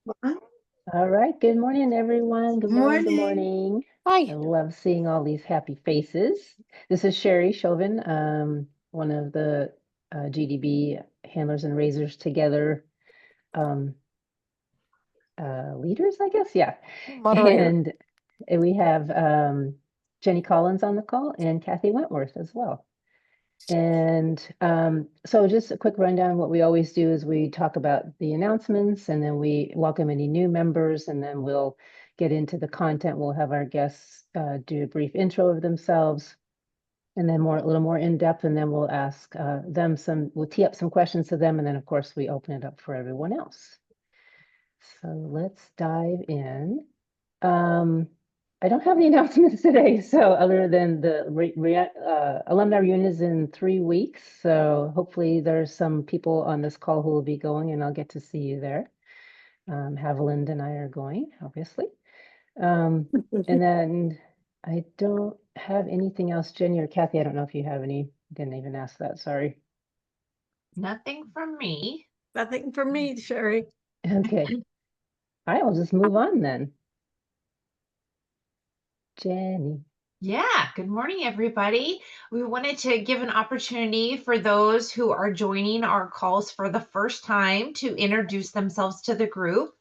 All right. Good morning, everyone. Good morning. Good Morning. morning. I Hi. love seeing all these happy faces. This is Sherry Chauvin, one of the GDB handlers and raisers together um, leaders, I guess. Yeah. Moderator. And we have Jenny Collins on the call and Kathy Wentworth as well. And so just a quick rundown. What we always do is we talk about the announcements and then we welcome any new members and then we'll get into the content. We'll have our guests do a brief intro of themselves and then a little more in depth, and then we'll ask we'll tee up some questions to them. And then of course we open it up for everyone else. So let's dive in. Um, I don't have any announcements today, so other than the alumni reunion is in 3 weeks, so hopefully there's some people on this call who will be going, and I'll get to see you there. Haviland and I are going, obviously. And then I don't have anything else. Jenny or Kathy, I don't know if you have any. Didn't even ask that, sorry. Nothing from me. Nothing for me, Sherry. Okay. All right, I'll just move on then. Jenny. Yeah, good morning, everybody. We wanted to give an opportunity for those who are joining our calls for the first time to introduce themselves to the group.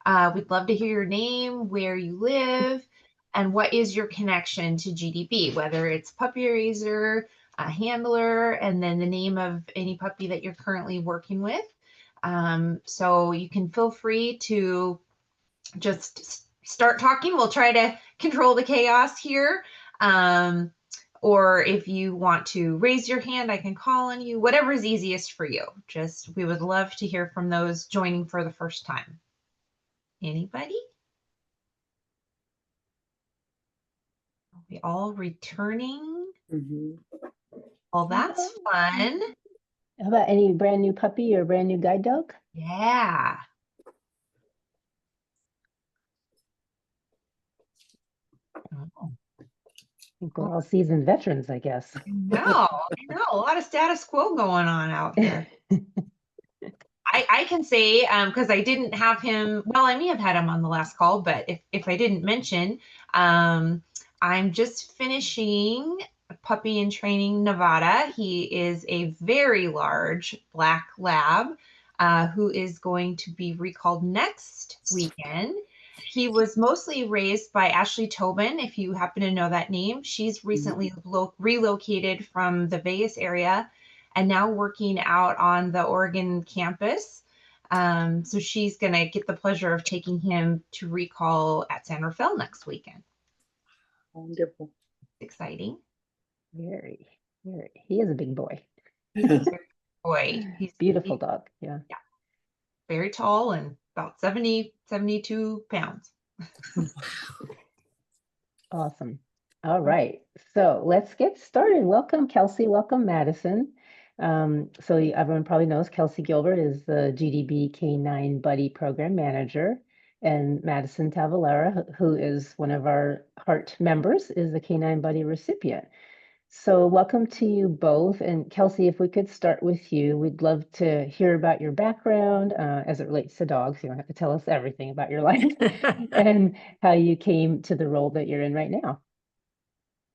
We'd love to hear your name, where you live, and what is your connection to GDB, whether it's puppy raiser, a handler, and then the name of any puppy that you're currently working with. So you can feel free to just start talking. We'll try to control the chaos here. Or if you want to raise your hand, I can call on you, whatever is easiest for you. We would love to hear from those joining for the first time. Anybody? Are we all returning? Well, that's fun. How about any brand new puppy or brand new guide dog? Yeah. Oh. I think we're all seasoned veterans, I guess. I know, a lot of status quo going on out here. I can say, because I didn't have him, well, I may have had him on the last call, but if I didn't mention, I'm just finishing Puppy in Training Nevada. He is a very large black lab who is going to be recalled next weekend. He was mostly raised by Ashley Tobin, if you happen to know that name. She's recently relocated from the Vegas area and now working out on the Oregon campus. So she's going to get the pleasure of taking him to recall at San Rafael next weekend. Wonderful. Exciting. Very, very. He is a big boy. Boy, he's Beautiful dog. Yeah. very tall and about 70, 72 pounds. Awesome. All right. So let's get started. Welcome, Kelsey. Welcome, Madison. So everyone probably knows Kelsey Gilbert is the GDB K9 Buddy Program Manager, and Madison Tavalera, who is one of our HART members, is the K9 Buddy recipient. So welcome to you both. And Kelsey, if we could start with you, we'd love to hear about your background as it relates to dogs. You don't have to tell us everything about your life and how you came to the role that you're in right now.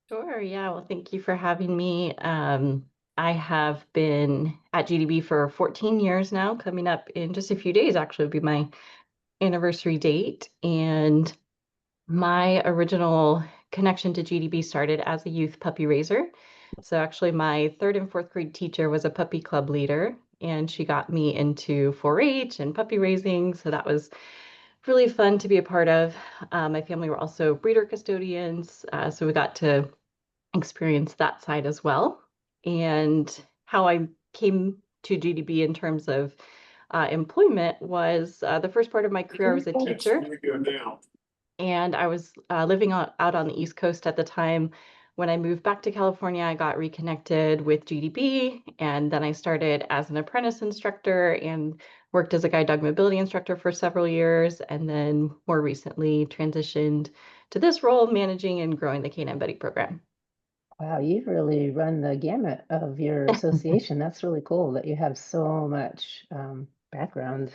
Sure. Yeah. Well, thank you for having me. I have been at GDB for 14 years now, coming up in just a few days, actually, will be my anniversary date. And my original connection to GDB started as a youth puppy raiser. So actually, my 3rd and 4th grade teacher was a puppy club leader, and she got me into 4-H and puppy raising. So that was really fun to be a part of. My family were also breeder custodians, so we got to experience that side as well. And how I came to GDB in terms of employment was the first part of my career I was a teacher. And I was living out on the East Coast at the time. When I moved back to California, I got reconnected with GDB, and then I started as an apprentice instructor and worked as a guide dog mobility instructor for several years, and then more recently transitioned to this role, managing and growing the K9 Buddy program. Wow, you've really run the gamut of your association. That's really cool that you have so much background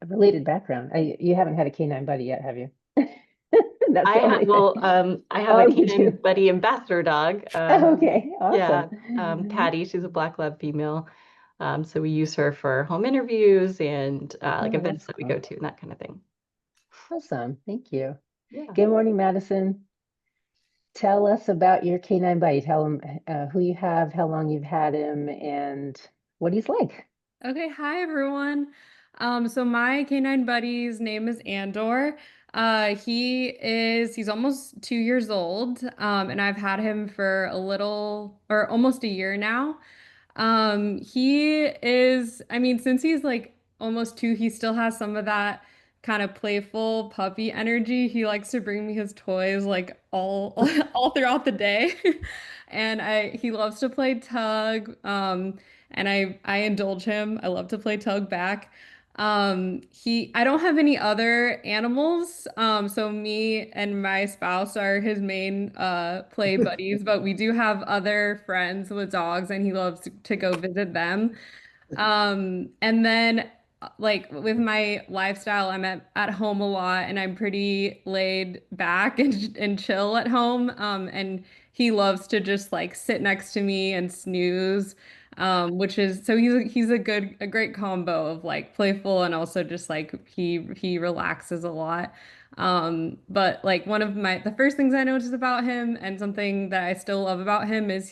a related background. You haven't had a canine buddy yet, have you? That's I the have, only well, thing. I have Oh, a you canine do? buddy ambassador dog. Oh, okay, Yeah, awesome. Patty, she's a black lab female. So we use her for home interviews and like Oh, events that's that we cool. go to and that kind of thing. Awesome, thank you. Yeah. Good morning, Madison. Tell us about your canine buddy. Tell him who you have, how long you've had him, and what he's like. Okay, hi everyone. So my canine buddy's name is Andor. He's almost 2 years old, and I've had him for a little or almost a year now. I mean, since he's like almost two, he still has some of that kind of playful puppy energy. He likes to bring me his toys like all all throughout the day. And he loves to play tug. And I indulge him. I love to play tug back. I don't have any other animals. So me and my spouse are his main play buddies, but we do have other friends with dogs and he loves to go visit them. And then like with my lifestyle, I'm at home a lot and I'm pretty laid back and chill at home. And he loves to just like sit next to me and snooze. Which is so he's a great combo of like playful and also just like he relaxes a lot. But like one of the first things I noticed about him and something that I still love about him is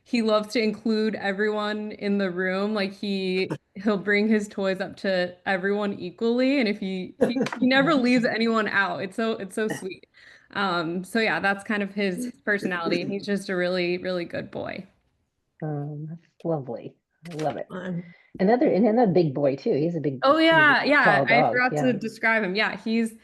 he loves to include everyone in the room. Like he'll bring his toys up to everyone equally, and if he never leaves anyone out. It's so sweet. So yeah, that's kind of his personality, and he's just a really, really good boy. That's lovely. I love it. Fun. Another big boy too. He's a big, Oh he's a yeah, yeah. tall I dog. forgot to Yeah. describe him. Yeah, he's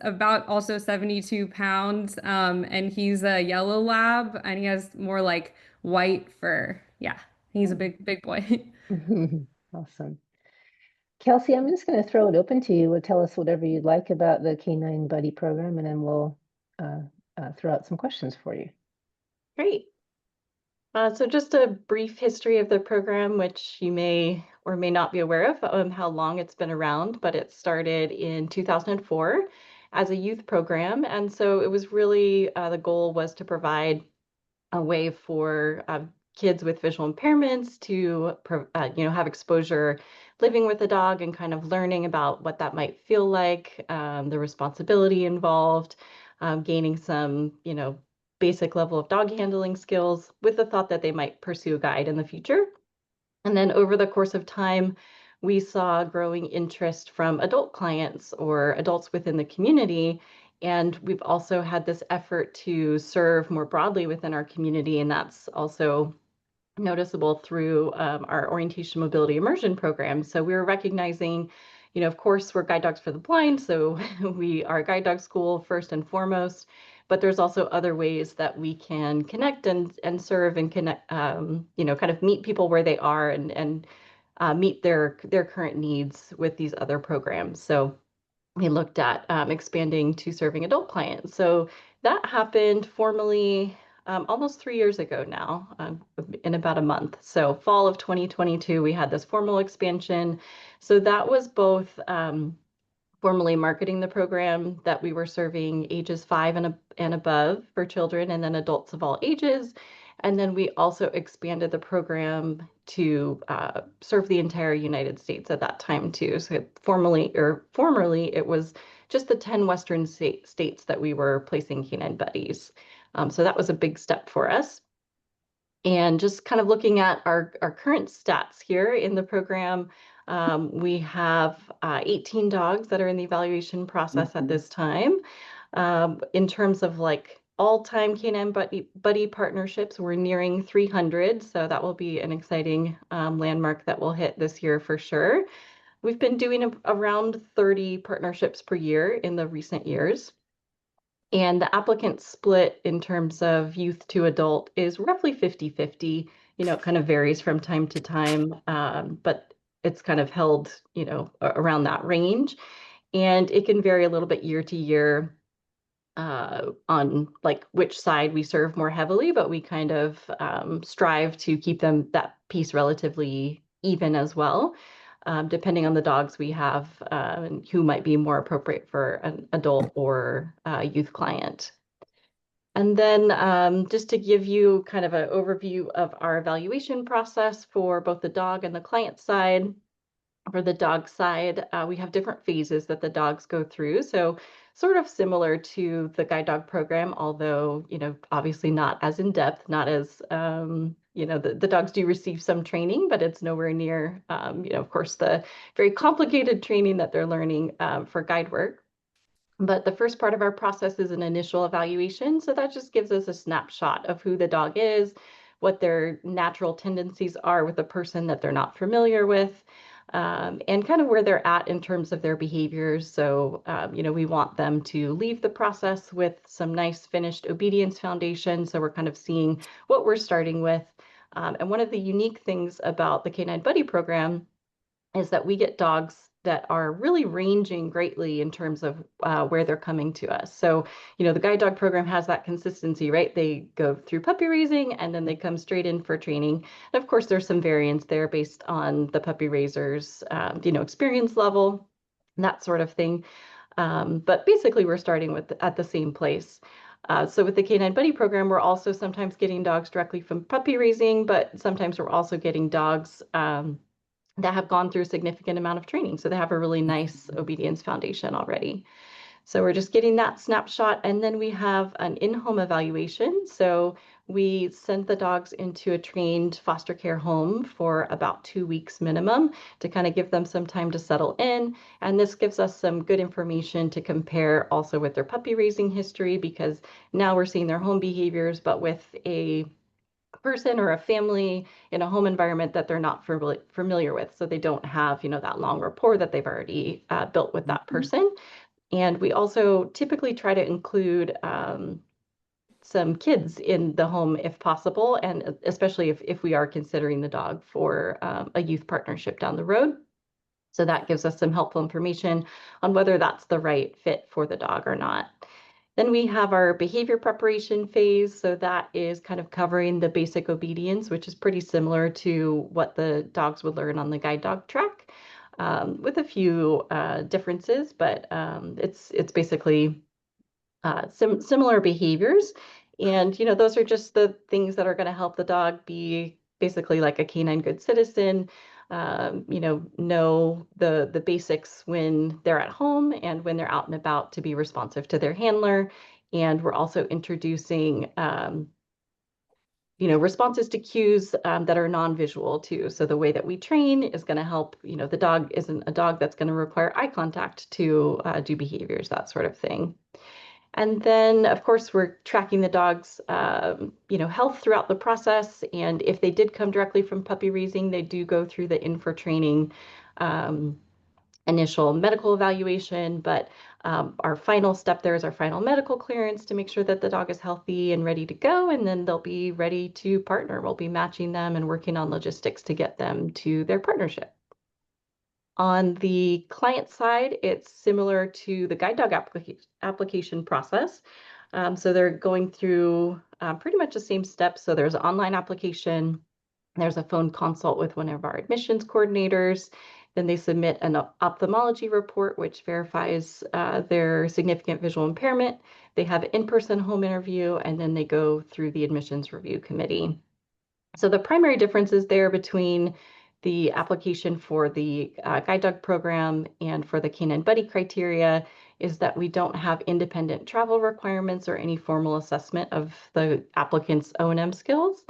about also 72 pounds. And he's a yellow lab and he has more like white fur. Yeah, he's a big boy. Awesome. Kelsey, I'm just going to throw it open to you. Tell us whatever you'd like about the Canine Buddy program, and then we'll uh, throw out some questions for you. Great. So just a brief history of the program, which you may or may not be aware of, how long it's been around, but it started in 2004 as a youth program. And so it was really, the goal was to provide a way for kids with visual impairments to have exposure living with a dog and kind of learning about what that might feel like, the responsibility involved, gaining some basic level of dog handling skills with the thought that they might pursue a guide in the future. And then over the course of time, we saw growing interest from adult clients or adults within the community. And we've also had this effort to serve more broadly within our community. And that's also noticeable through our orientation mobility immersion program. So we were recognizing, of course, we're guide dogs for the blind. So we are a guide dog school first and foremost, but there's also other ways that we can connect and serve and connect, kind of meet people where they are and meet their current needs with these other programs. So we looked at expanding to serving adult clients. So that happened formally almost 3 years ago now, in about a month. So fall of 2022, we had this formal expansion. So that was both formally marketing the program that we were serving ages 5 and above for children, and then adults of all ages. And then we also expanded the program to serve the entire United States at that time too. So formerly, it was just the 10 Western states that we were placing canine buddies. So that was a big step for us. And just kind of looking at our current stats here in the program, we have 18 dogs that are in the evaluation process at this time. In terms of like all-time canine buddy partnerships, we're nearing 300. So that will be an exciting landmark that we'll hit this year for sure. We've been doing around 30 partnerships per year in the recent years. And the applicant split in terms of youth to adult is roughly 50-50. It kind of varies from time to time, but it's kind of held, around that range. And it can vary a little bit year to year on like which side we serve more heavily, but we kind of strive to keep that piece relatively even as well. depending on the dogs we have and who might be more appropriate for an adult or youth client. And then just to give you kind of an overview of our evaluation process for both the dog and the client side. For the dog side, we have different phases that the dogs go through. So sort of similar to the guide dog program, although, obviously not as in depth, not as, the dogs do receive some training, but it's nowhere near, of course, the very complicated training that they're learning for guide work. But the first part of our process is an initial evaluation. So that just gives us a snapshot of who the dog is, what their natural tendencies are with a person that they're not familiar with, and kind of where they're at in terms of their behaviors. So, we want them to leave the process with some nice finished obedience foundation. So we're kind of seeing what we're starting with. And one of the unique things about the Canine Buddy program is that we get dogs that are really ranging greatly in terms of where they're coming to us. So, the guide dog program has that consistency, right? They go through puppy raising and then they come straight in for training. And of course, there's some variance there based on the puppy raiser's, experience level, that sort of thing. But basically, we're starting at the same place. So with the Canine Buddy program, we're also sometimes getting dogs directly from puppy raising, but sometimes we're also getting dogs that have gone through a significant amount of training. So they have a really nice obedience foundation already. So we're just getting that snapshot. And then we have an in-home evaluation. So we send the dogs into a trained foster care home for about 2 weeks minimum to kind of give them some time to settle in. And this gives us some good information to compare also with their puppy raising history, because now we're seeing their home behaviors, but with a person or a family in a home environment that they're not familiar with. So they don't have, that long rapport that they've already built with that person. And we also typically try to include some kids in the home if possible, and especially if we are considering the dog for a youth partnership down the road. So that gives us some helpful information on whether that's the right fit for the dog or not. Then we have our behavior preparation phase. So that is kind of covering the basic obedience, which is pretty similar to what the dogs would learn on the guide dog track, with a few differences, but it's basically similar behaviors. And, those are just the things that are going to help the dog be basically like a canine good citizen, know the basics when they're at home and when they're out and about to be responsive to their handler. And we're also introducing, responses to cues that are non-visual too. So the way that we train is going to help, the dog isn't a dog that's going to require eye contact to do behaviors, that sort of thing. And then, of course, we're tracking the dog's, health throughout the process. And if they did come directly from puppy raising, they do go through the in for training initial medical evaluation. But our final step there is our final medical clearance to make sure that the dog is healthy and ready to go. And then they'll be ready to partner. We'll be matching them and working on logistics to get them to their partnership. On the client side, it's similar to the guide dog application process. So they're going through pretty much the same steps. So there's an online application, there's a phone consult with one of our admissions coordinators. Then they submit an ophthalmology report, which verifies their significant visual impairment. They have an in-person home interview, and then they go through the admissions review committee. So the primary differences there between the application for the guide dog program and for the Canine Buddy criteria is that we don't have independent travel requirements or any formal assessment of the applicant's O&M skills.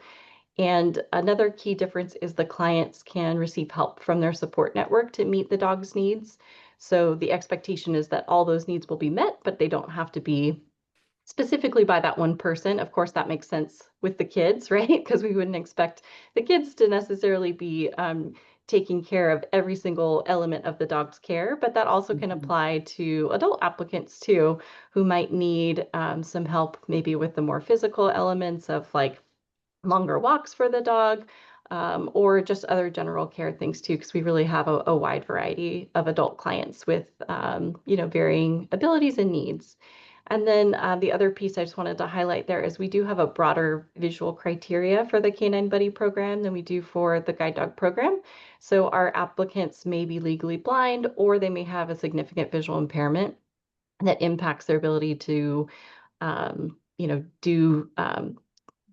And another key difference is the clients can receive help from their support network to meet the dog's needs. So the expectation is that all those needs will be met, but they don't have to be specifically by that one person. Of course, that makes sense with the kids, right? Because we wouldn't expect the kids to necessarily be taking care of every single element of the dog's care, but that also can apply to adult applicants too, who might need some help maybe with the more physical elements of like longer walks for the dog, or just other general care things too, because we really have a wide variety of adult clients with, varying abilities and needs. And then the other piece I just wanted to highlight there is we do have a broader visual criteria for the Canine Buddy program than we do for the guide dog program. So our applicants may be legally blind, or they may have a significant visual impairment that impacts their ability to, do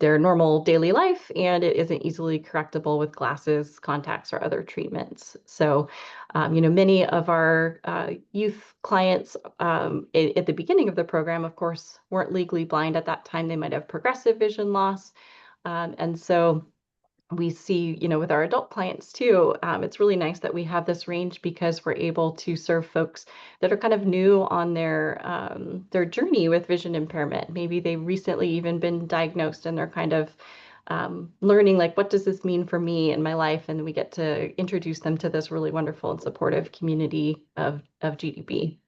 their normal daily life, and it isn't easily correctable with glasses, contacts, or other treatments. So, many of our youth clients at the beginning of the program, of course, weren't legally blind at that time. They might have progressive vision loss. And so we see, with our adult clients too, it's really nice that we have this range because we're able to serve folks that are kind of new on their journey with vision impairment. Maybe they've recently even been diagnosed and they're kind of learning, like, what does this mean for me in my life? And we get to introduce them to this really wonderful and supportive community of GDB.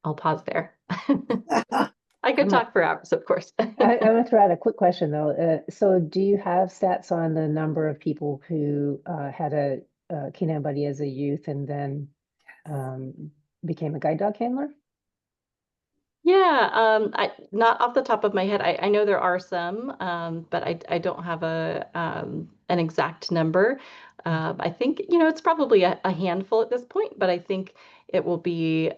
I'll pause there. I could talk for hours, of course. I want to throw out a quick question though. So do you have stats on the number of people who had a canine buddy as a youth and then became a guide dog handler? Yeah, not off the top of my head. I know there are some, but I don't have an exact number. I think, it's probably a handful at this point, but I think it will be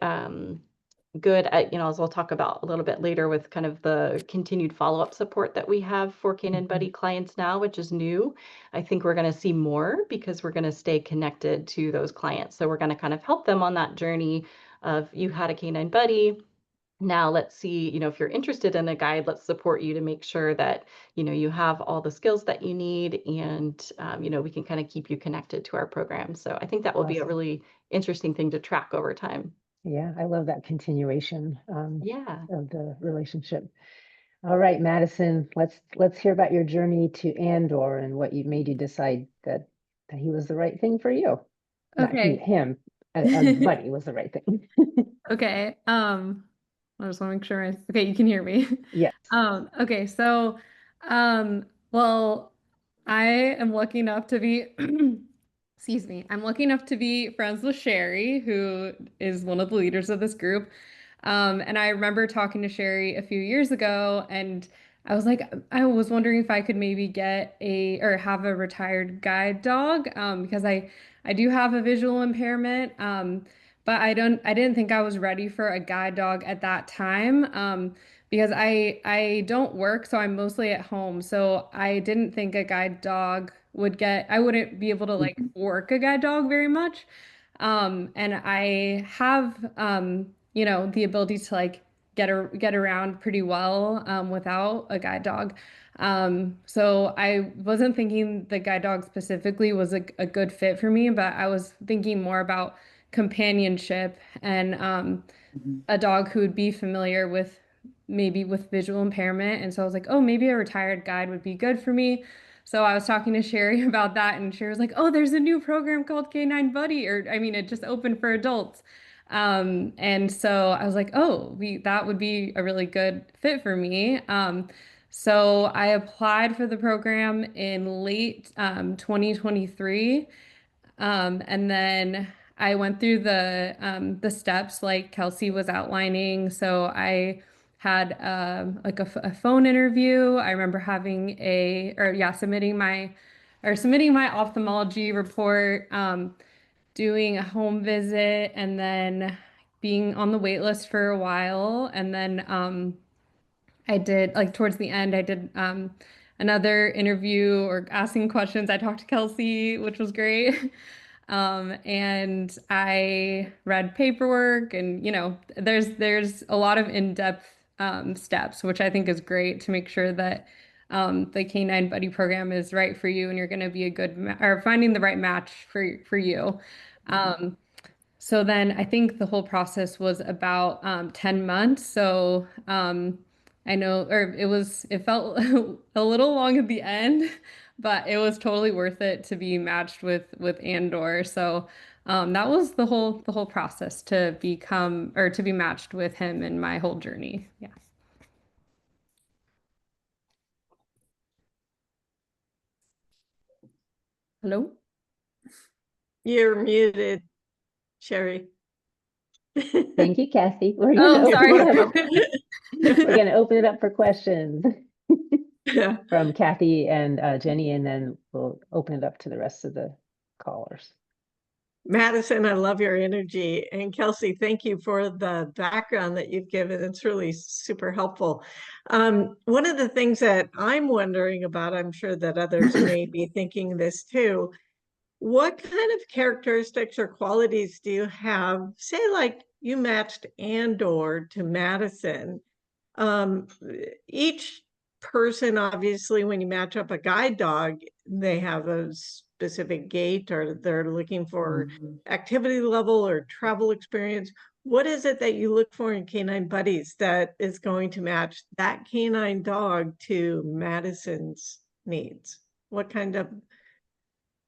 good at, as we'll talk about a little bit later with kind of the continued follow-up support that we have for Canine Buddy clients now, which is new. I think we're going to see more because we're going to stay connected to those clients. So we're going to kind of help them on that journey of, you had a Canine Buddy. Now let's see, if you're interested in a guide, let's support you to make sure that, you have all the skills that you need, and, we can kind of keep you connected to our program. So I think that will be a Awesome. really interesting thing to track over time. Yeah, I love that continuation Yeah. of the relationship. All right, Madison, let's hear about your journey to Andor and what made you decide that he was the right thing for you. Not Okay. him, a buddy was the right thing. Okay. I just want to make sure okay, you can hear me. Yes. Okay, so well, I am lucky enough to be excuse me, I'm lucky enough to be friends with Sherry, who is one of the leaders of this group. And I remember talking to Sherry a few years ago, and I was like, I was wondering if I could maybe get or have a retired guide dog, because I do have a visual impairment. But I didn't think I was ready for a guide dog at that time, because I don't work, so I'm mostly at home. So I didn't think a guide dog I wouldn't be able to like work a guide dog very much. And I have, the ability to like get around pretty well, without a guide dog. So I wasn't thinking the guide dog specifically was a good fit for me, but I was thinking more about companionship and a dog who would be familiar with maybe with visual impairment. And so I was like, oh, maybe a retired guide would be good for me. So I was talking to Sherry about that, and Sherry was like, oh, there's a new program called Canine Buddy, or I mean, it just opened for adults. And so I was like, oh, that would be a really good fit for me. So I applied for the program in late 2023. And then I went through the steps like Kelsey was outlining. So I had like a phone interview. I remember submitting my ophthalmology report, doing a home visit, and then being on the wait list for a while. And then I did, like, towards the end, I did another interview or asking questions. I talked to Kelsey, which was great. And I read paperwork, and there's a lot of in-depth steps, which I think is great to make sure that the Canine Buddy program is right for you, and you're going to be or finding the right match for you. So then I think the whole process was about 10 months. So I know, or it felt a little long at the end, but it was totally worth it to be matched with Andor. So that was the whole process to be matched with him in my whole journey. Yeah. Hello? You're muted, Sherry. Thank you, Kathy. We're Oh, gonna sorry. we're gonna open it up for questions Yeah. from Kathy and Jenny, and then we'll open it up to the rest of the callers. Madison, I love your energy. And Kelsey, thank you for the background that you've given. It's really super helpful. One of the things that I'm wondering about, I'm sure that others may be thinking this too, what kind of characteristics or qualities do you have, say like you matched Andor to Madison? Each person, obviously, when you match up a guide dog, they have a specific gait or they're looking for activity level or travel experience. What is it that you look for in canine buddies that is going to match that canine dog to Madison's needs? What kind of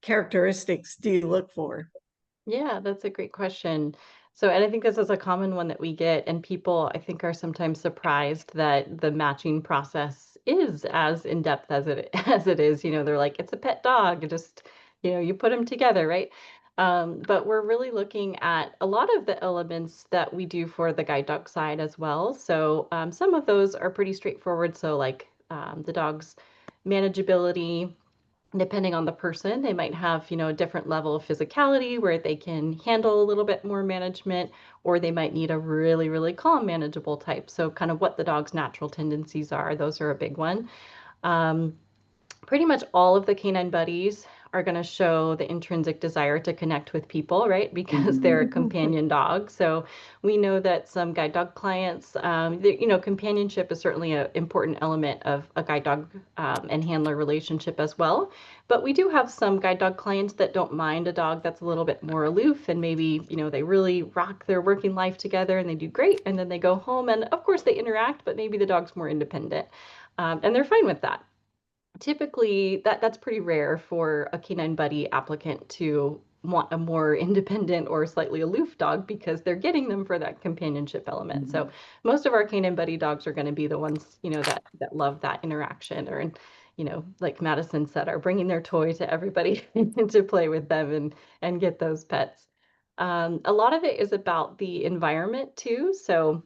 characteristics do you look for? Yeah, that's a great question. So, and I think this is a common one that we get, and people I think are sometimes surprised that the matching process is as in depth as it as it is. You know, they're like, it's a pet dog, just you put them together, right? But we're really looking at a lot of the elements that we do for the guide dog side as well. So some of those are pretty straightforward. So like the dog's manageability. Depending on the person, they might have, a different level of physicality where they can handle a little bit more management, or they might need a really, really calm, manageable type. So kind of what the dog's natural tendencies are, those are a big one. Pretty much all of the canine buddies are going to show the intrinsic desire to connect with people, right? Because they're a companion dog. So we know that some guide dog clients, companionship is certainly an important element of a guide dog and handler relationship as well. But we do have some guide dog clients that don't mind a dog that's a little bit more aloof, and maybe, they really rock their working life together and they do great. And then they go home and of course they interact, but maybe the dog's more independent. And they're fine with that. Typically, that's pretty rare for a canine buddy applicant to want a more independent or slightly aloof dog because they're getting them for that companionship element. So most of our canine buddy dogs are going to be the ones, that love that interaction, or, like Madison said, are bringing their toy to everybody to play with them and get those pets. A lot of it is about the environment too. So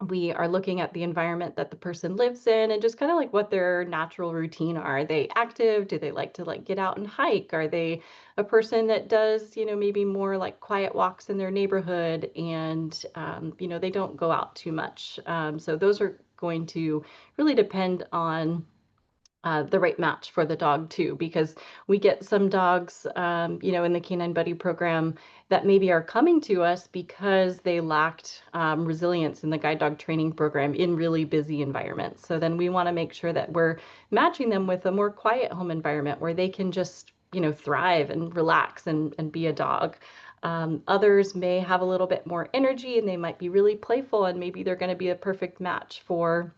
we are looking at the environment that the person lives in and just kind of like what their natural routine are. Are they active? Do they like to get out and hike? Are they a person that does, maybe more like quiet walks in their neighborhood, and, they don't go out too much. So those are going to really depend on the right match for the dog too, because we get some dogs, in the Canine Buddy program that maybe are coming to us because they lacked resilience in the guide dog training program in really busy environments. So then we want to make sure that we're matching them with a more quiet home environment where they can just, thrive and relax and be a dog. Others may have a little bit more energy and they might be really playful, and maybe they're going to be a perfect match for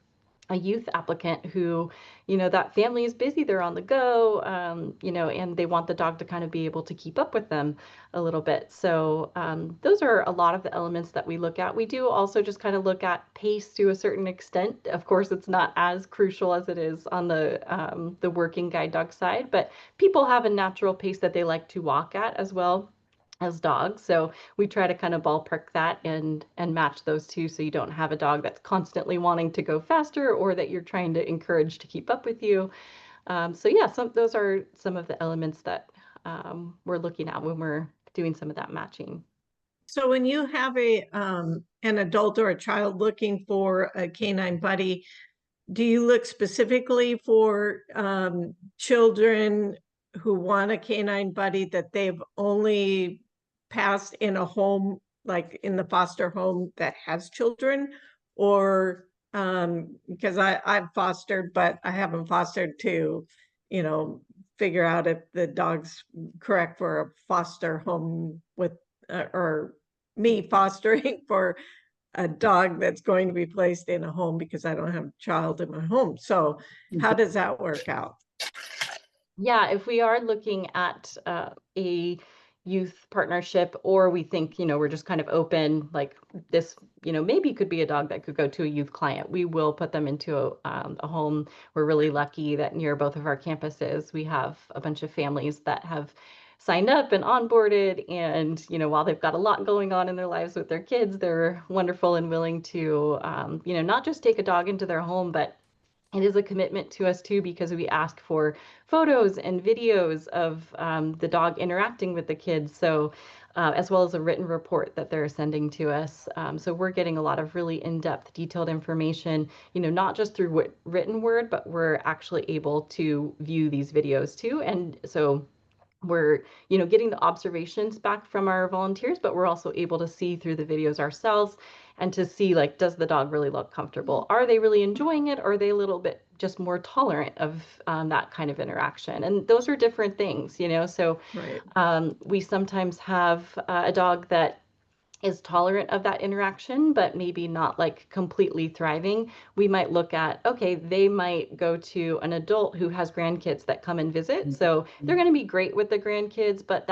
a youth applicant who, that family is busy, they're on the go, and they want the dog to kind of be able to keep up with them a little bit. So those are a lot of the elements that we look at. We do also just kind of look at pace to a certain extent. Of course, it's not as crucial as it is on the working guide dog side, but people have a natural pace that they like to walk at as well as dogs. So we try to kind of ballpark that and match those two, so you don't have a dog that's constantly wanting to go faster or that you're trying to encourage to keep up with you. So yeah, those are some of the elements that we're looking at when we're doing some of that matching. So when you have an adult or a child looking for a canine buddy, do you look specifically for children who want a canine buddy that they've only passed in a home, like in the foster home that has children? Or because I've fostered, but I haven't fostered to, figure out if the dog's correct for a foster home with, or me fostering for a dog that's going to be placed in a home because I don't have a child in my home. So how does that work out? Yeah, if we are looking at a youth partnership, or we think, we're just kind of open, like this, maybe could be a dog that could go to a youth client, we will put them into a home. We're really lucky that near both of our campuses, we have a bunch of families that have signed up and onboarded. And, while they've got a lot going on in their lives with their kids, they're wonderful and willing to, not just take a dog into their home, but it is a commitment to us too, because we ask for photos and videos of the dog interacting with the kids. So as well as a written report that they're sending to us. So we're getting a lot of really in-depth, detailed information, not just through written word, but we're actually able to view these videos too. And so we're getting the observations back from our volunteers, but we're also able to see through the videos ourselves and to see, like, does the dog really look comfortable? Are they really enjoying it? Or are they a little bit just more tolerant of that kind of interaction? And those are different things, so Right. we sometimes have a dog that is tolerant of that interaction, but maybe not like completely thriving. We might look at, okay, they might go to an adult who has grandkids that come and visit. So they're going to be great with the grandkids, but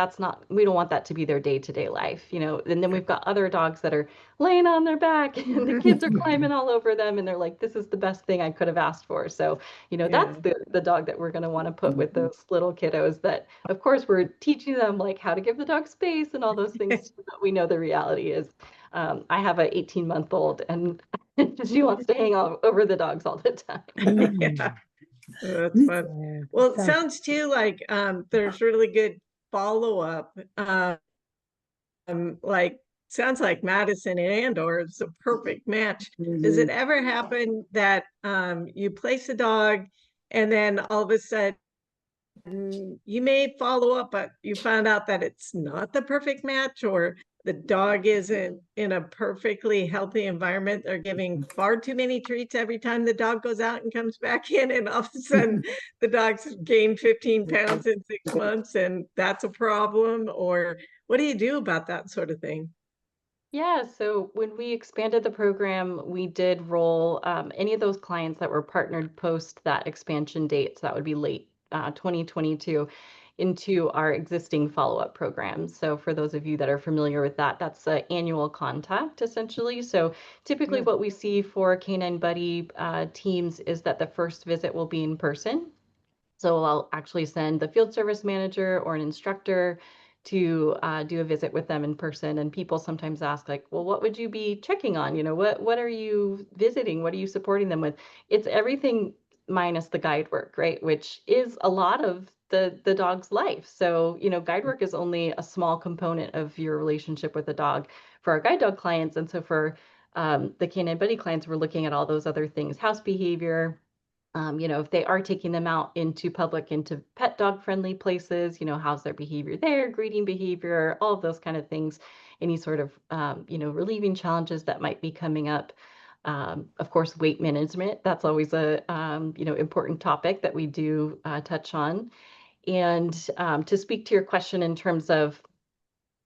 we don't want that to be their day-to-day life, And then we've got other dogs that are laying on their back and the kids are climbing all over them and they're like, this is the best thing I could have asked for. So, that's the dog that we're going to want to put with those little kiddos that, of course, we're teaching them like how to give the dog space and all those things, but we know the reality is. I have an 18-month-old and she wants to hang all over the dogs all the time. Yeah. That's fun. Well, it sounds too like there's really good follow-up. Like sounds like Madison and Andor is a perfect match. Does it ever happen that you place a dog and then all of a sudden you may follow up, but you found out that it's not the perfect match, or the dog isn't in a perfectly healthy environment? They're giving far too many treats every time the dog goes out and comes back in, and all of a sudden the dog's gained 15 pounds in 6 months, and that's a problem? Or what do you do about that sort of thing? Yeah, so when we expanded the program, we did roll any of those clients that were partnered post that expansion date, so that would be late 2022, into our existing follow-up programs. So for those of you that are familiar with that, that's an annual contact essentially. So typically what we see for Canine Buddy teams is that the first visit will be in person. So I'll actually send the field service manager or an instructor to do a visit with them in person. And people sometimes ask, like, well, what would you be checking on? What are you visiting? What are you supporting them with? It's everything minus the guide work, right? Which is a lot of the dog's life. So, guide work is only a small component of your relationship with a dog for our guide dog clients. And so for the Canine Buddy clients, we're looking at all those other things: house behavior, if they are taking them out into public, into pet dog friendly places, how's their behavior there, greeting behavior, all of those kind of things, any sort of, relieving challenges that might be coming up. Of course, weight management, that's always a, important topic that we do touch on. And to speak to your question in terms of,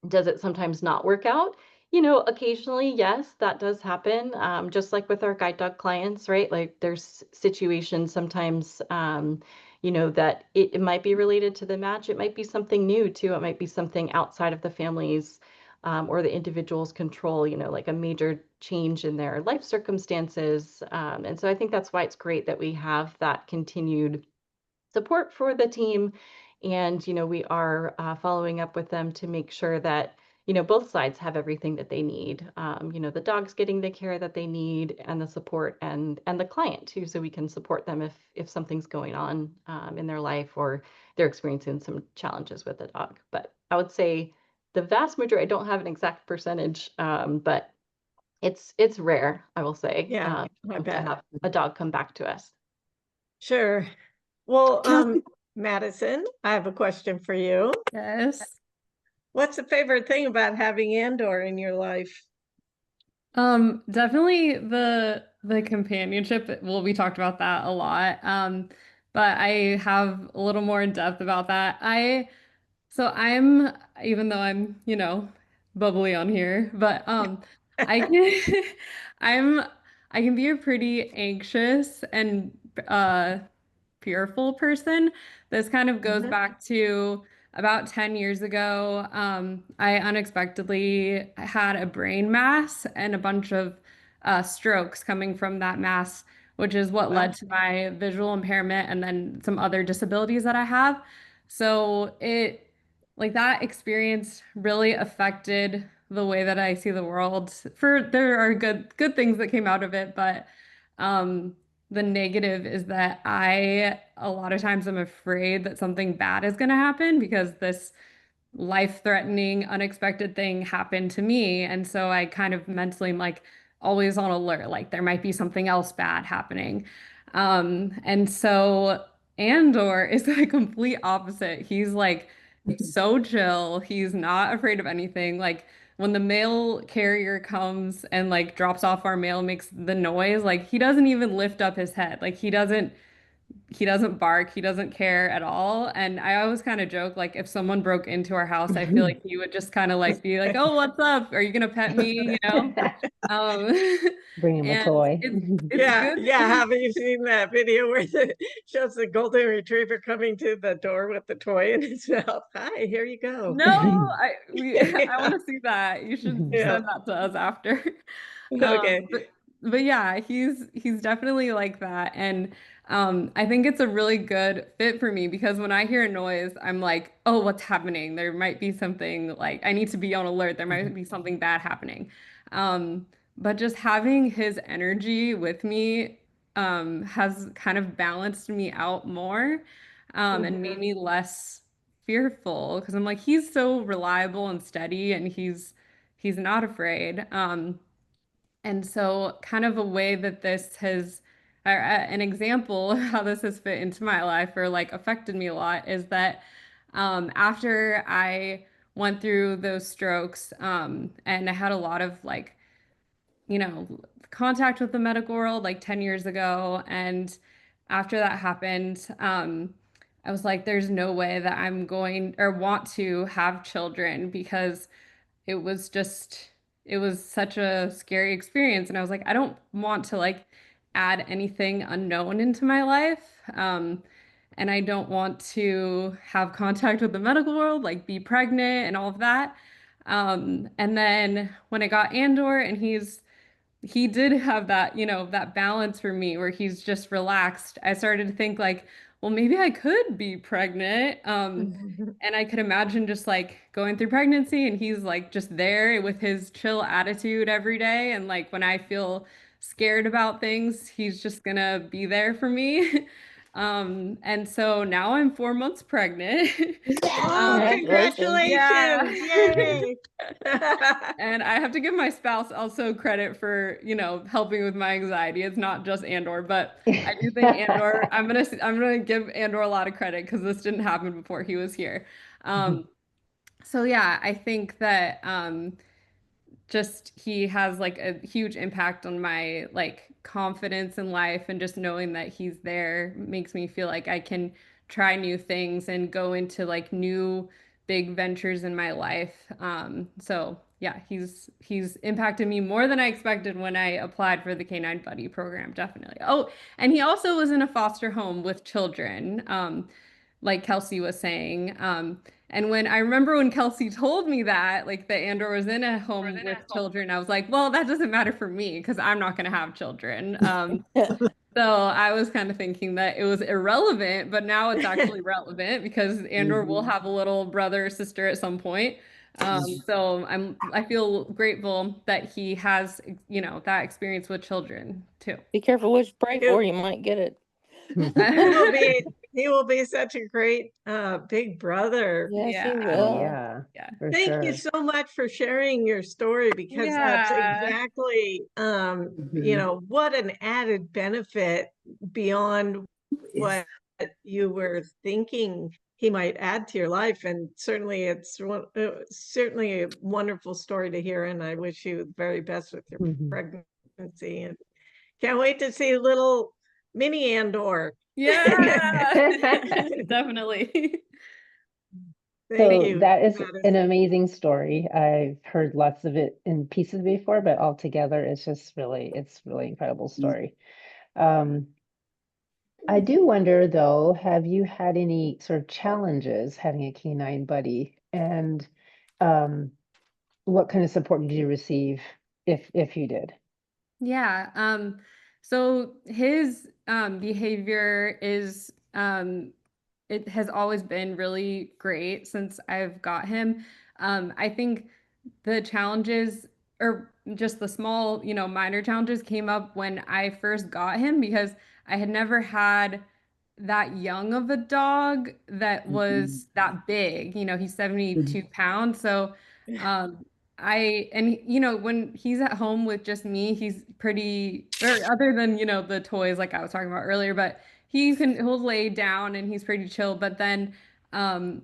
does it sometimes not work out? Occasionally, yes, that does happen. Just like with our guide dog clients, right? Like there's situations sometimes, that it might be related to the match. It might be something new too. It might be something outside of the family's or the individual's control, like a major change in their life circumstances. And so I think that's why it's great that we have that continued support for the team. And, we are following up with them to make sure that, both sides have everything that they need. The dog's getting the care that they need and the support, and the client too, so we can support them if something's going on in their life or they're experiencing some challenges with the dog. But I would say the vast majority, I don't have an exact percentage, but it's rare, I will say, Yeah, I to bet. have a dog come back to us. Sure. Well, Madison, I have a question for you. Yes. What's the favorite thing about having Andor in your life? Definitely the companionship. Well, we talked about that a lot. But I have a little more in depth about that. Even though I'm, bubbly on here, but I can I'm I can be a pretty anxious and fearful person. This kind of goes back to about 10 years ago. I unexpectedly had a brain mass and a bunch of strokes coming from that mass, which is what led to my visual impairment and then some other disabilities that I have. So it like that experience really affected the way that I see the world. There are good things that came out of it, but um the negative is that I a lot of times I'm afraid that something bad is going to happen because this life-threatening, unexpected thing happened to me. And so I kind of mentally am like always on alert, like there might be something else bad happening. And so Andor is the complete opposite. He's like so chill. He's not afraid of anything. Like when the mail carrier comes and like drops off our mail, makes the noise, like he doesn't even lift up his head. Like he doesn't bark, he doesn't care at all. And I always kind of joke, like if someone broke into our house, I feel like he would just kind of like be like, "Oh, what's up? Are you gonna pet me?" You know? Um, Bring him a and toy. it's Yeah, good. yeah. Have you seen that video where it shows the golden retriever coming to the door with the toy in his mouth? Hi, here you go. No, I want to see that. You should Yeah. send that to us after. Okay. But yeah, he's definitely like that. And I think it's a really good fit for me because when I hear a noise, I'm like, oh, what's happening? There might be something like I need to be on alert. There might be something bad happening. Um, but just having his energy with me has kind of balanced me out more and made me less fearful because I'm like, he's so reliable and steady and he's not afraid. And so, kind of a way that this has, or an example of how this has fit into my life or like affected me a lot is that after I went through those strokes and I had a lot of like, contact with the medical world like 10 years ago. And after that happened, I was like, there's no way that I'm going or want to have children because it was just it was such a scary experience and I was like I don't want to like add anything unknown into my life and I don't want to have contact with the medical world like be pregnant and all of that and then when I got Andor and he did have that, that balance for me where he's just relaxed. I started to think like, well, maybe I could be pregnant. And I could imagine just like going through pregnancy and he's like just there with his chill attitude every day. And like when I feel scared about things, he's just gonna be there for me. And so now I'm 4 months pregnant. Oh, Congratulations. Yeah. congratulations. Yay. And I have to give my spouse also credit for, helping with my anxiety. It's not just Andor, but I do think Andor, I'm gonna give Andor a lot of credit because this didn't happen before he was here. So yeah, I think that just he has like a huge impact on my like confidence in life and just knowing that he's there makes me feel like I can try new things and go into like new big ventures in my life. So yeah, he's impacted me more than I expected when I applied for the Canine Buddy program, definitely. Oh, and he also was in a foster home with children. Like Kelsey was saying. And when I remember when Kelsey told me that, like that Andor was in a home with children, I was like, well, that doesn't matter for me because I'm not going to have children. So I was kind of thinking that it was irrelevant, but now it's actually relevant because Andor will have a little brother or sister at some point. So I feel grateful that he has, that experience with children too. Be careful what you pray You- for, you might get it. He will be such a great big brother. Yes, Yeah. he Oh, will. yeah. Yeah. For Thank sure. you so much for sharing your story because that's Yeah. exactly what an added benefit beyond what you were thinking he might add to your life. And certainly certainly a wonderful story to hear. And I wish you the very best with your pregnancy and can't wait to see little mini Andor. Yeah. Definitely. Thank So you, that is an Madison. amazing story. I've heard lots of it in pieces before, but all together, it's really incredible story. I do wonder though, have you had any sort of challenges having a canine buddy? And um, what kind of support did you receive if you did? Yeah. So his behavior is it has always been really great since I've got him. I think the challenges or just the small, minor challenges came up when I first got him because I had never had that young of a dog that was that big. He's 72 pounds. So, um, when he's at home with just me, he's pretty, or other than, the toys like I was talking about earlier, but he'll lay down and he's pretty chill. But then,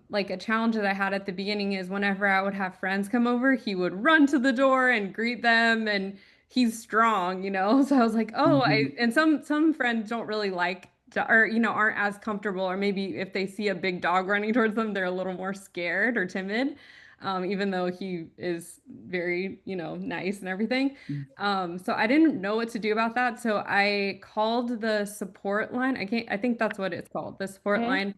like a challenge that I had at the beginning is whenever I would have friends come over, he would run to the door and greet them, and he's strong. So I was like, oh, and some friends don't really like or aren't as comfortable, or maybe if they see a big dog running towards them, they're a little more scared or timid, even though he is very, nice and everything. So I didn't know what to do about that. So I called the support line. I think that's what it's called, the support Okay. line.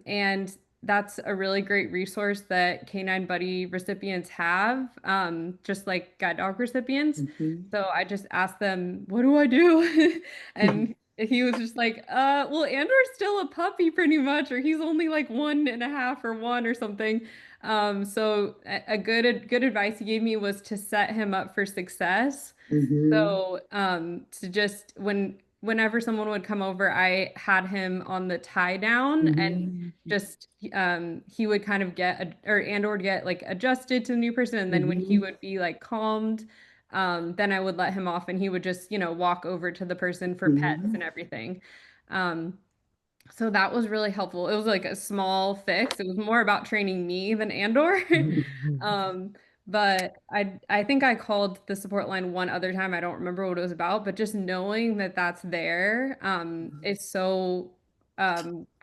And that's a really great resource that Canine Buddy recipients have, just like guide dog recipients. So I just asked them, what do I do? And he was just like, well, Andor's still a puppy pretty much, or he's only like 1.5 or 1 or something. So a good advice he gave me was to set him up for success. So, to just whenever someone would come over, I had him on the tie down and just he would kind of or would get like adjusted to the new person, and then when he would be like calmed, then I would let him off and he would just, walk over to the person for pets and everything. Um, so that was really helpful. It was like a small fix. It was more about training me than Andor. Um, but I think I called the support line one other time. I don't remember what it was about, but just knowing that that's there is so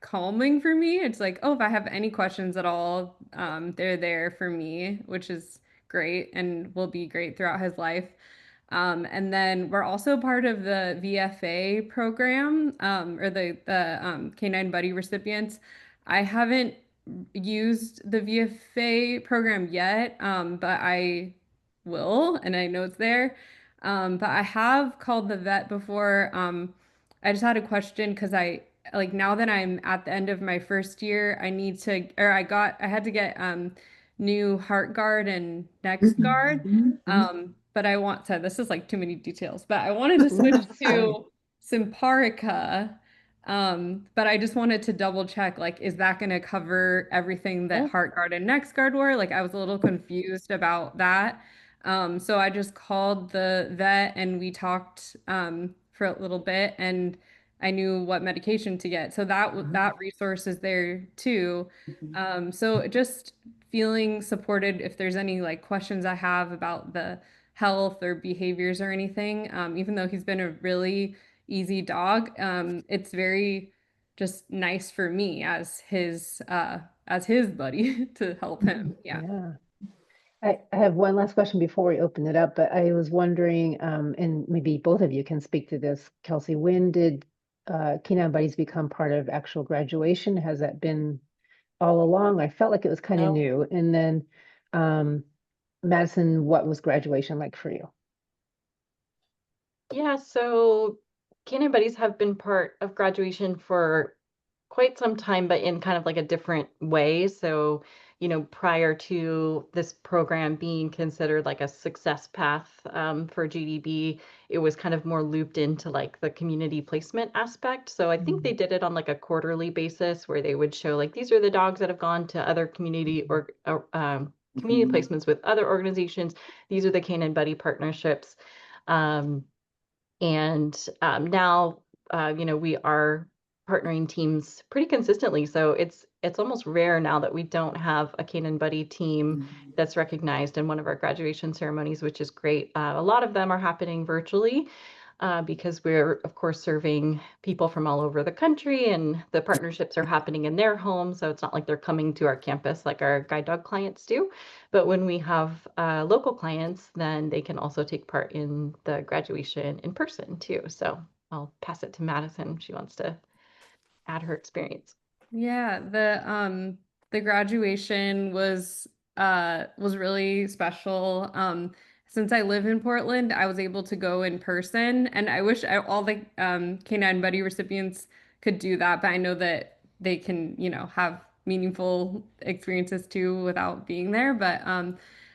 calming for me. It's like, oh, if I have any questions at all, they're there for me, which is great and will be great throughout his life. And then we're also part of the VFA program, or the Canine Buddy recipients. I haven't used the VFA program yet, but I will, and I know it's there. But I have called the vet before. I just had a question because I like now that I'm at the end of my first year, I had to get new heart guard and neck guard. But this is like too many details, but I wanted to switch to Simparica. But I just wanted to double check, like, is that going to cover everything that heart guard and neck guard were? Like, I was a little confused about that. So I just called the vet and we talked for a little bit, and I knew what medication to get. So that resource is there too. So just feeling supported if there's any like questions I have about the health or behaviors or anything. Even though he's been a really easy dog, it's very just nice for me as his buddy to help him. Yeah. Yeah. I have one last question before we open it up, but I was wondering, and maybe both of you can speak to this, Kelsey, when did Canine Buddies become part of actual graduation? Has that been all along? I felt like it was kind of No. new. And then Madison, what was graduation like for you? Yeah, so Canine Buddies have been part of graduation for quite some time, but in kind of like a different way. So, prior to this program being considered like a success path for GDB, it was kind of more looped into like the community placement aspect. So I think they did it on like a quarterly basis where they would show like these are the dogs that have gone to other community or community placements with other organizations. These are the Canine Buddy partnerships. Now, we are partnering teams pretty consistently. So it's almost rare now that we don't have a Canine Buddy team that's recognized in one of our graduation ceremonies, which is great. A lot of them are happening virtually because we're, of course, serving people from all over the country, and the partnerships are happening in their homes. So it's not like they're coming to our campus like our guide dog clients do. But when we have local clients, then they can also take part in the graduation in person too. So I'll pass it to Madison if she wants to add her experience. Yeah, the graduation was really special. Since I live in Portland, I was able to go in person, and I wish all the Canine Buddy recipients could do that, but I know that they can, have meaningful experiences too without being there. But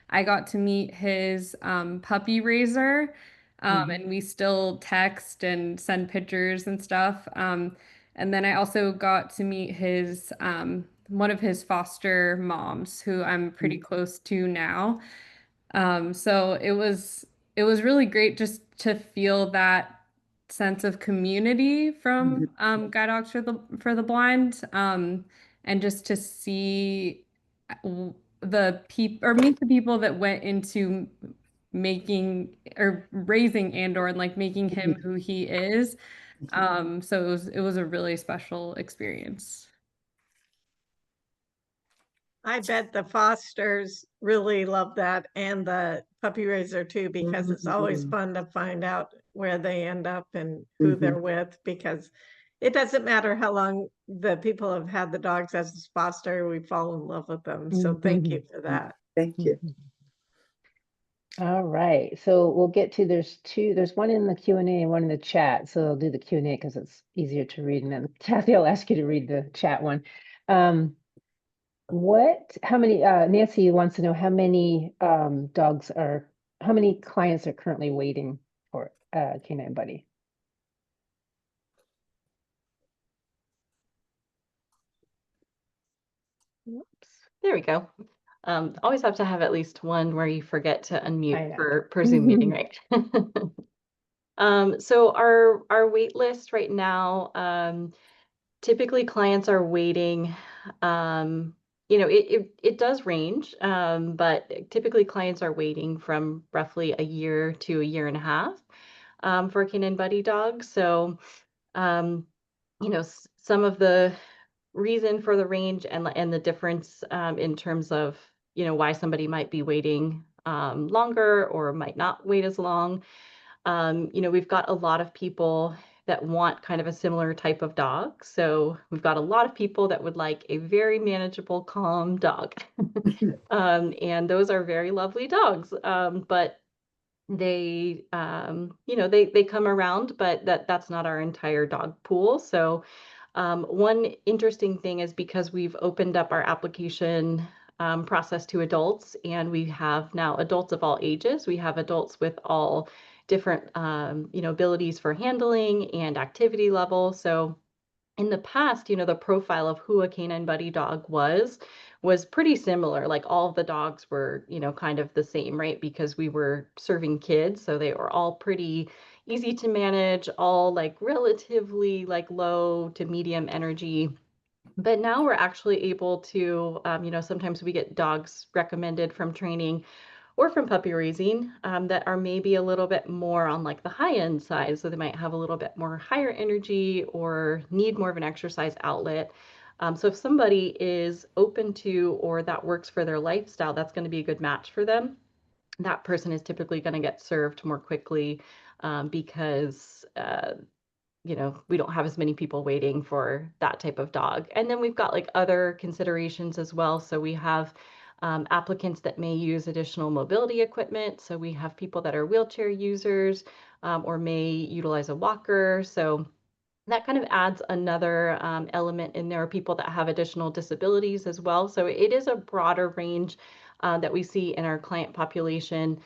I got to meet his puppy raiser, and we still text and send pictures and stuff. And then I also got to meet his one of his foster moms, who I'm pretty close to now. So it was really great just to feel that sense of community from Guide Dogs for the Blind, and just to see the people or meet the people that went into making or raising Andor and like making him who he is. So it was a really special experience. I bet the fosters really love that, and the puppy raiser too, because it's always fun to find out where they end up and who they're with, because it doesn't matter how long the people have had the dogs as foster, we fall in love with them. So thank you for that. Thank you. All right, so we'll get to, there's one in the Q&A and one in the chat. So I'll do the Q&A because it's easier to read, and then Kathy, I'll ask you to read the chat one. How many, Nancy wants to know how many how many clients are currently waiting for Canine Buddy? Whoops. There we go. Always have to have at least one where you forget to I unmute know. per Zoom meeting, right? So our wait list right now, typically clients are waiting, it does range, but typically clients are waiting from roughly a year to a year and a half for a Canine Buddy dog. So, some of the reason for the range and the difference in terms of, why somebody might be waiting longer or might not wait as long. We've got a lot of people that want kind of a similar type of dog. So we've got a lot of people that would like a very manageable, calm dog. And those are very lovely dogs. But they, they come around, but that's not our entire dog pool. So one interesting thing is because we've opened up our application process to adults, and we have now adults of all ages. We have adults with all different, abilities for handling and activity level. So in the past, the profile of who a Canine Buddy dog was pretty similar. Like all of the dogs were, kind of the same, right? Because we were serving kids, so they were all pretty easy to manage, all like relatively like low to medium energy. But now we're actually able to, sometimes we get dogs recommended from training or from puppy raising that are maybe a little bit more on like the high end side. So they might have a little bit more higher energy or need more of an exercise outlet. So if somebody is open to, or that works for their lifestyle, that's going to be a good match for them. That person is typically going to get served more quickly because we don't have as many people waiting for that type of dog. And then we've got like other considerations as well. So we have applicants that may use additional mobility equipment. So we have people that are wheelchair users or may utilize a walker. So that kind of adds another element in there. People that have additional disabilities as well. So it is a broader range that we see in our client population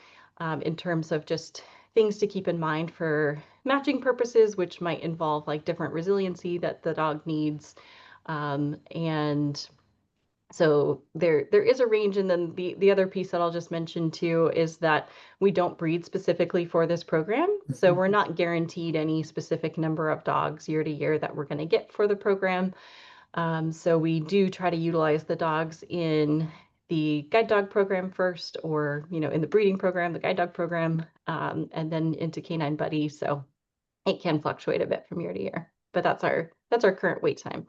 in terms of just things to keep in mind for matching purposes, which might involve like different resiliency that the dog needs. And so there is a range. And then the other piece that I'll just mention too is that we don't breed specifically for this program. So we're not guaranteed any specific number of dogs year to year that we're going to get for the program. So we do try to utilize the dogs in the guide dog program first, or, in the breeding program, the guide dog program, and then into Canine Buddy. So it can fluctuate a bit from year to year, but that's our current wait time.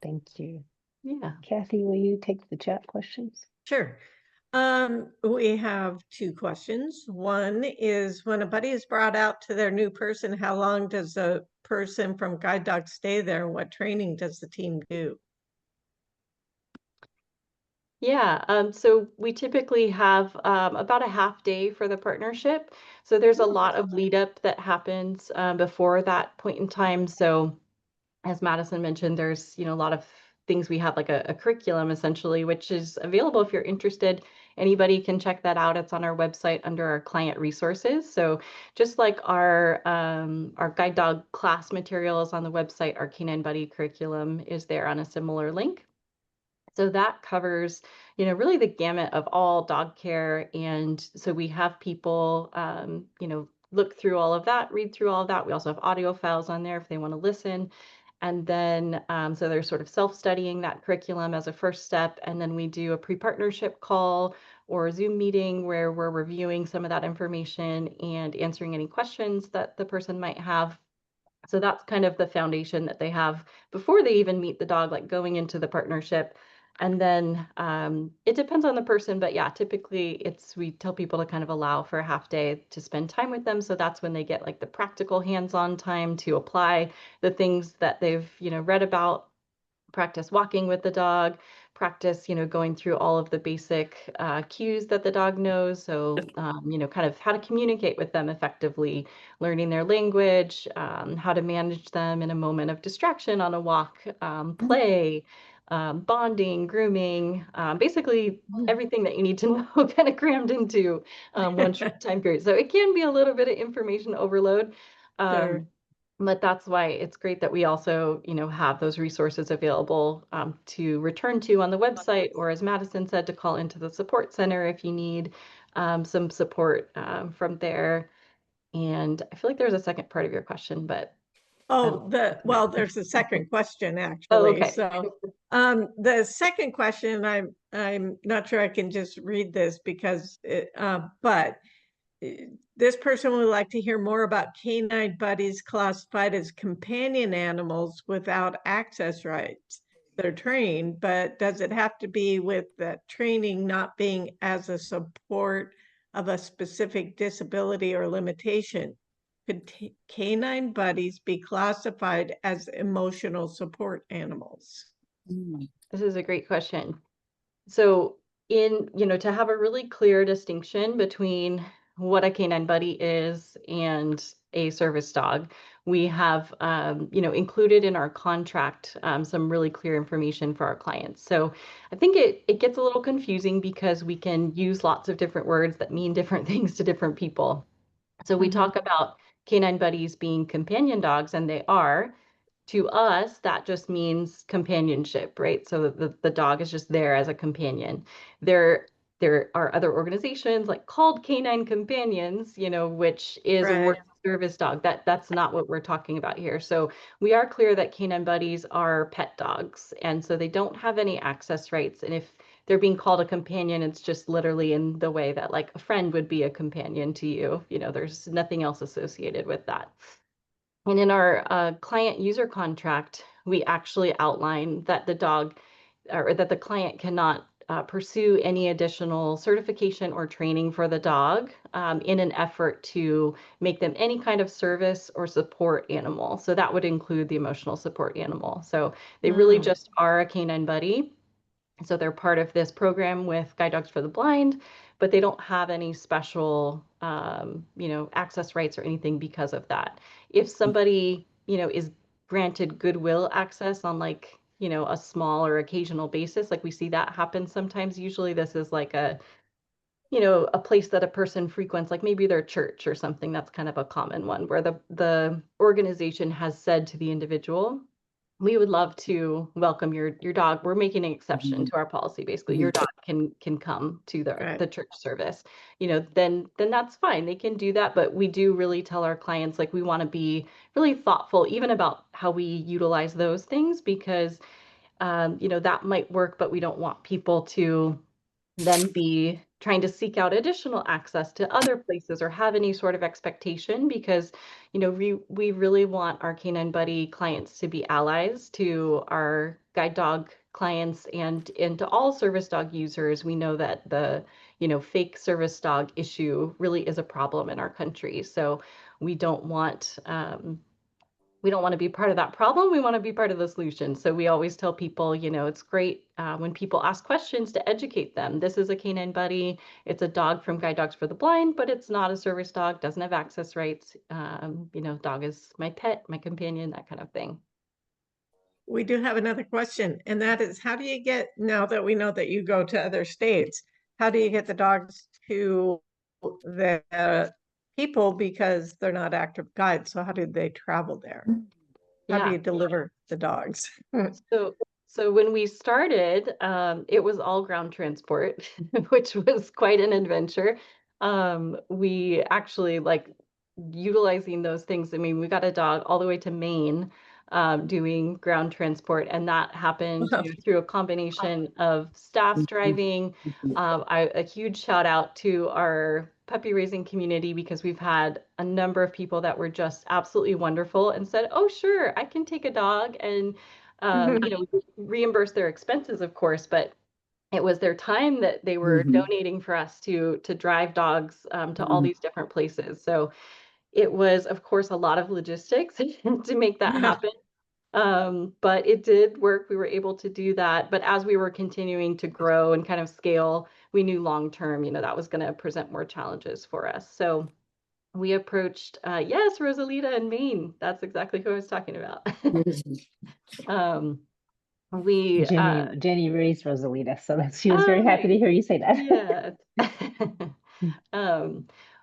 Thank you. Yeah. Kathy, will you take the chat questions? Sure. We have two questions. One is, when a buddy is brought out to their new person, how long does a person from Guide Dog stay there? What training does the team do? Yeah, so we typically have about a half day for the partnership. So there's a lot of lead up that happens before that point in time. So as Madison mentioned, there's, a lot of things. We have like a curriculum essentially, which is available if you're interested. Anybody can check that out. It's on our website under our client resources. So just like our guide dog class materials on the website, our Canine Buddy curriculum is there on a similar link. So that covers, really the gamut of all dog care. And so we have people, look through all of that, read through all of that. We also have audio files on there if they want to listen. And then, so they're sort of self-studying that curriculum as a first step. And then we do a pre-partnership call or a Zoom meeting where we're reviewing some of that information and answering any questions that the person might have. So that's kind of the foundation that they have before they even meet the dog, like going into the partnership. And then it depends on the person, but yeah, typically we tell people to kind of allow for a half day to spend time with them. So that's when they get like the practical hands-on time to apply the things that they've, read about, practice walking with the dog, practice, going through all of the basic cues that the dog knows. So, kind of how to communicate with them effectively, learning their language, how to manage them in a moment of distraction on a walk, play, bonding, grooming, basically everything that you need to know kind of crammed into one short time period. So it can be a little bit of information overload. Sure. But that's why it's great that we also, have those resources available to return to on the website, or as Madison said, to call into the support center if you need some support from there. And I feel like there's a second part of your question, but Oh, there's a second question oh, actually. okay. So, the second question, I'm not sure I can just read this because but this person would like to hear more about canine buddies classified as companion animals without access rights. They're trained, but does it have to be with that training not being as a support of a specific disability or limitation? Could canine buddies be classified as emotional support animals? This is a great question. So to have a really clear distinction between what a canine buddy is and a service dog, we have, included in our contract some really clear information for our clients. So I think it gets a little confusing because we can use lots of different words that mean different things to different people. So we talk about canine buddies being companion dogs, and they are. To us, that just means companionship, right? So the dog is just there as a companion. There are other organizations like called Canine Companions, which is a Right. work service dog. That's not what we're talking about here. So we are clear that canine buddies are pet dogs, and so they don't have any access rights. And if they're being called a companion, it's just literally in the way that like a friend would be a companion to you. There's nothing else associated with that. And in our client user contract, we actually outline that the dog or that the client cannot pursue any additional certification or training for the dog in an effort to make them any kind of service or support animal. So that would include the emotional support animal. So they really just are a canine buddy. So they're part of this program with Guide Dogs for the Blind, but they don't have any special, access rights or anything because of that. If somebody, is granted goodwill access on like, a small or occasional basis, like we see that happen sometimes. Usually this is like a place that a person frequents, like maybe their church or something. That's kind of a common one where the organization has said to the individual, we would love to welcome your dog. We're making an exception to our policy. Basically, your dog can come to the church service. Then that's fine. They can do that. But we do really tell our clients, like, we want to be really thoughtful, even about how we utilize those things, because that might work, but we don't want people to then be trying to seek out additional access to other places or have any sort of expectation, because we really want our canine buddy clients to be allies to our guide dog clients and to all service dog users. We know that the fake service dog issue really is a problem in our country, so we don't want to be part of that problem. We want to be part of the solution. So we always tell people, it's great when people ask questions to educate them. This is a canine buddy. It's a dog from Guide Dogs for the Blind, but it's not a service dog, doesn't have access rights. Dog is my pet, my companion, that kind of thing. we do have another question, and that is, how do you get, now that we know that you go to other states, how do you get the dogs to the people, because they're not active guides? So how do they travel there? How do Yeah. you deliver the dogs? So when we started, it was all ground transport, which was quite an adventure. We actually like utilizing those things. I mean, we got a dog all the way to Maine, doing ground transport, and that happened, you know, through a combination of staffs driving. A huge shout out to our puppy raising community, because we've had a number of people that were just absolutely wonderful and said, "Oh, sure, I can take a dog," and you know, we reimburse their expenses, of course, but it was their time that they were donating for us to drive dogs to all these different places. So it was, of course, a lot of logistics to make that happen. But it did work. We were able to do that. But as we were continuing to grow and kind of scale, we knew long term, you know, that was going to present more challenges for us. So we approached, yes, Rosalita in Maine. That's exactly who I was talking about. We Jenny raised Rosalita, so she was very happy to hear you say that. Yeah.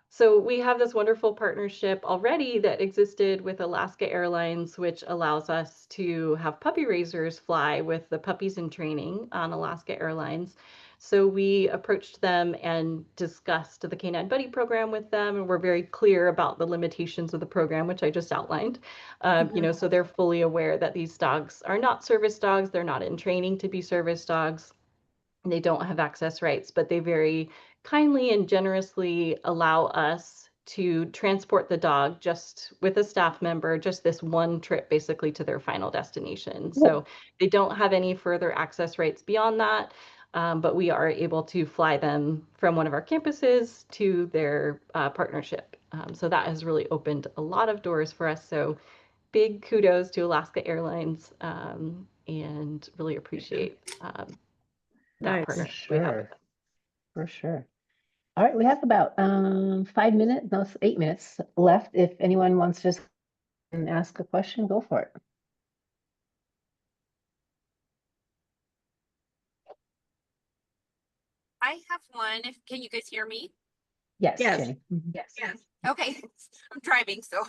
So we have this wonderful partnership already that existed with Alaska Airlines, which allows us to have puppy raisers fly with the puppies in training on Alaska Airlines. So we approached them and discussed the Canine Buddy program with them, and we're very clear about the limitations of the program, which I just outlined. You know, so they're fully aware that these dogs are not service dogs. They're not in training to be service dogs. They don't have access rights, but they very kindly and generously allow us to transport the dog just with a staff member, just this one trip basically to their final destination. So they don't have any further access rights beyond that, but we are able to fly them from one of our campuses to their partnership. So that has really opened a lot of doors for us. So big kudos to Alaska Airlines, and really appreciate that Nice. partnership For we have with sure. them. For sure. All right, we have about 5 minutes, no, 8 minutes left. If anyone wants to just ask a question, go for it. I have one. Can you guys hear me? Yes, Yes. Jenny. Yes. Okay. I'm driving, so.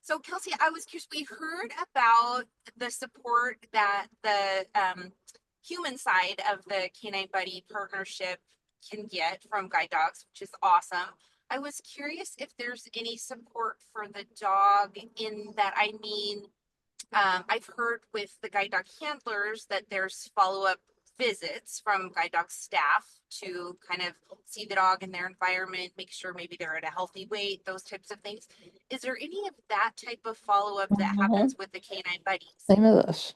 So Kelsey, I was curious. We heard about the support that the human side of the Canine Buddy partnership can get from guide dogs, which is awesome. I was curious if there's any support for the dog in that. I mean, I've heard with the guide dog handlers that there's follow-up visits from guide dog staff to kind of see the dog in their environment, make sure maybe they're at a healthy weight, those types of things. Is there any of that type of follow-up that happens with the canine buddies? Same as us.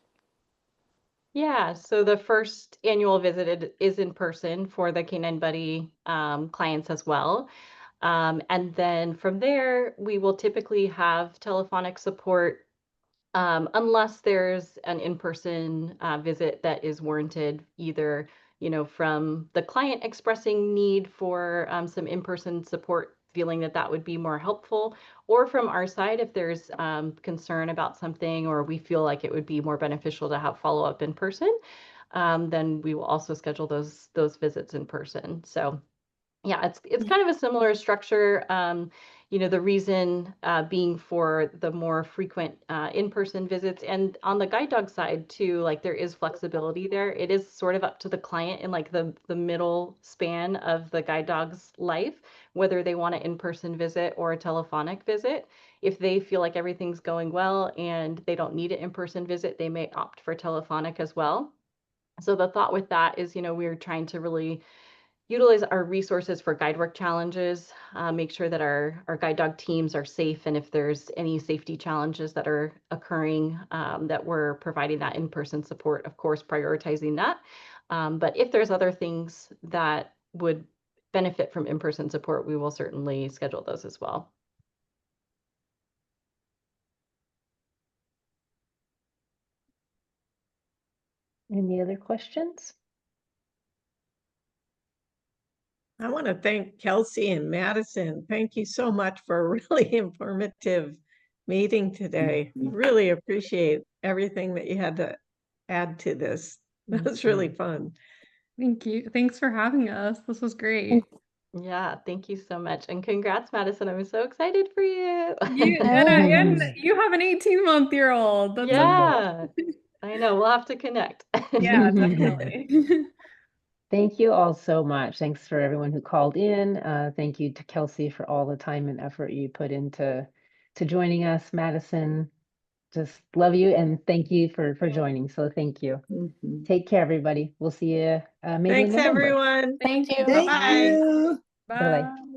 Yeah, so the first annual visit is in person for the Canine Buddy clients as well. And then from there, we will typically have telephonic support, unless there's an in-person visit that is warranted, either, you know, from the client expressing need for some in-person support, feeling that that would be more helpful, or from our side, if there's concern about something, or we feel like it would be more beneficial to have follow-up in person, then we will also schedule those visits in person. So yeah, it's kind of a similar structure. You know, the reason being for the more frequent in-person visits, and on the guide dog side too, like there is flexibility there. It is sort of up to the client in like the middle span of the guide dog's life, whether they want an in-person visit or a telephonic visit. If they feel like everything's going well and they don't need an in-person visit, they may opt for telephonic as well. So the thought with that is, you know, we're trying to really utilize our resources for guide work challenges, make sure that our guide dog teams are safe, and if there's any safety challenges that are occurring, that we're providing that in-person support, of course, prioritizing that. But if there's other things that would benefit from in-person support, we will certainly schedule those as well. Any other questions? I want to thank Kelsey and Madison. Thank you so much for a really informative meeting today. Really appreciate everything that you had to add to this. That was really fun. Thank you. Thanks for having us. This was great. Yeah, thank you so much. And congrats, Madison. I'm so excited for you. And you have an 18-month-old. That's so Yeah, cool. I know. We'll have to connect. Yeah, definitely. Thank you all so much. Thanks for everyone who called in. Thank you to Kelsey for all the time and effort you put into joining us. Madison, just love you and thank you for joining. So thank you. Take care, everybody. We'll see you maybe in Thanks, November. everyone. Thank you. Thank Bye-bye. you. Bye. Bye-bye.